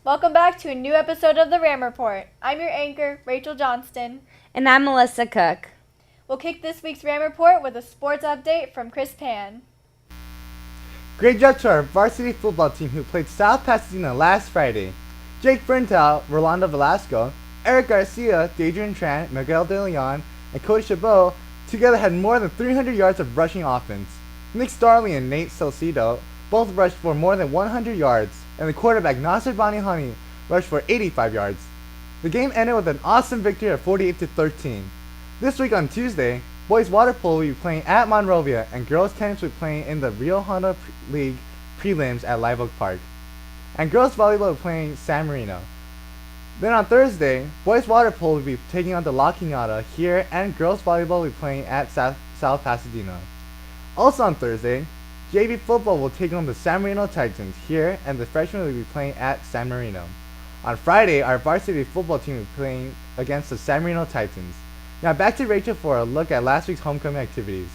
Welcome back to a new episode of the Ram Report. I'm your anchor, Rachel Johnston. And I'm Melissa Cook. We'll kick this week's Ram Report with a sports update from Chris Pan. Great job to our varsity football team who played South Pasadena last Friday. Jake Berntal, Rolando Velasco, Eric Garcia, Adrian Tran, Miguel De Leon, and Cody Chabot together had more than 300 yards of rushing offense. Nick Starley and Nate Salcido both rushed for more than 100 yards, and the quarterback Nasser Banihani rushed for 85 yards. The game ended with an awesome victory of 48-13. This week on Tuesday, boys water polo will be playing at Monrovia and girls tennis will be playing in the Rio Honda League prelims at Live Oak Park. And girls volleyball will be playing San Marino. Then on Thursday, boys water polo will be taking on the La Cañada here and girls volleyball will be playing at South Pasadena. Also on Thursday, JV football will take on the San Marino Titans here and the freshmen will be playing at San Marino. On Friday, our varsity football team will be playing against the San Marino Titans. Now back to Rachel for a look at last week's homecoming activities.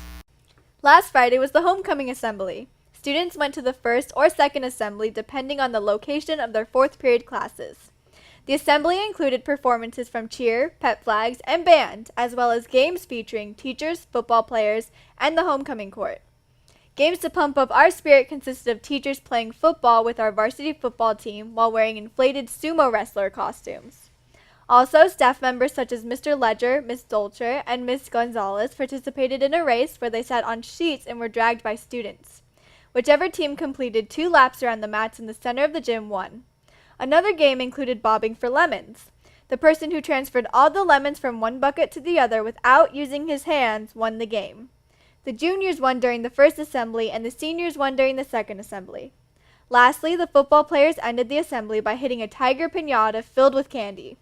Last Friday was the homecoming assembly. Students went to the first or second assembly depending on the location of their fourth period classes. The assembly included performances from cheer, pep flags, and band, as well as games featuring teachers, football players, and the homecoming court. Games to pump up our spirit consisted of teachers playing football with our varsity football team while wearing inflated sumo wrestler costumes. Also, staff members such as Mr. Ledger, Miss Dolcher, and Miss Gonzalez participated in a race where they sat on sheets and were dragged by students. Whichever team completed 2 laps around the mats in the center of the gym won. Another game included bobbing for lemons. The person who transferred all the lemons from one bucket to the other without using his hands won the game. The juniors won during the first assembly and the seniors won during the second assembly. Lastly, the football players ended the assembly by hitting a tiger piñata filled with candy.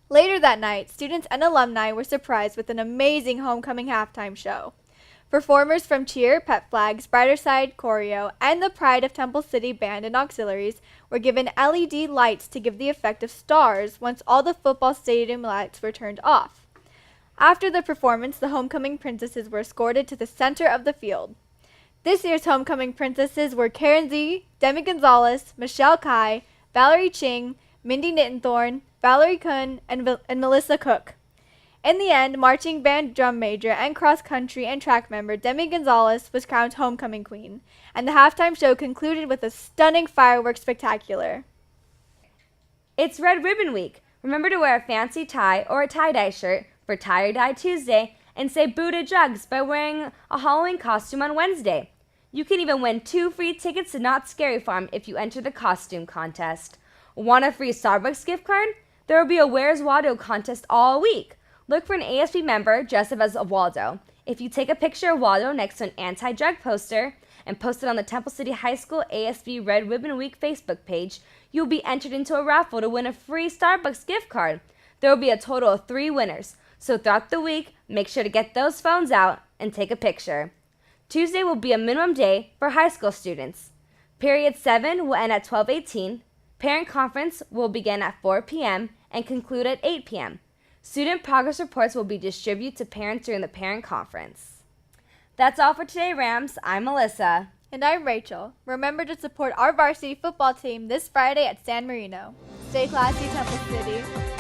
Later that night, students and alumni were surprised with an amazing homecoming halftime show. Performers from cheer, pep flags, Brighter Side Choreo, and the Pride of Temple City Band and auxiliaries were given LED lights to give the effect of stars once all the football stadium lights were turned off. After the performance, the homecoming princesses were escorted to the center of the field. This year's homecoming princesses were Karen Z, Demi Gonzalez, Michelle Kai, Valerie Ching, Mindy Nittenthorn, Valerie Kuhn, and Melissa Cook. In the end, marching band drum major and cross-country and track member Demi Gonzalez was crowned homecoming queen, and the halftime show concluded with a stunning fireworks spectacular. It's Red Ribbon Week. Remember to wear a fancy tie or a tie-dye shirt for Tie or Dye Tuesday and say boo to drugs by wearing a Halloween costume on Wednesday. You can even win 2 free tickets to Knott's Scary Farm if you enter the costume contest. Want a free Starbucks gift card? There will be a Where's Waldo contest all week. Look for an ASB member dressed up as a Waldo. If you take a picture of Waldo next to an anti-drug poster and post it on the Temple City High School ASB Red Ribbon Week Facebook page, you'll be entered into a raffle to win a free Starbucks gift card. There will be a total of 3 winners. So throughout the week, make sure to get those phones out and take a picture. Tuesday will be a minimum day for high school students. Period 7 will end at 12:18. Parent conference will begin at 4 p.m. and conclude at 8 p.m. Student progress reports will be distributed to parents during the parent conference. That's all for today, Rams. I'm Melissa. And I'm Rachel. Remember to support our varsity football team this Friday at San Marino. Stay classy, Temple City.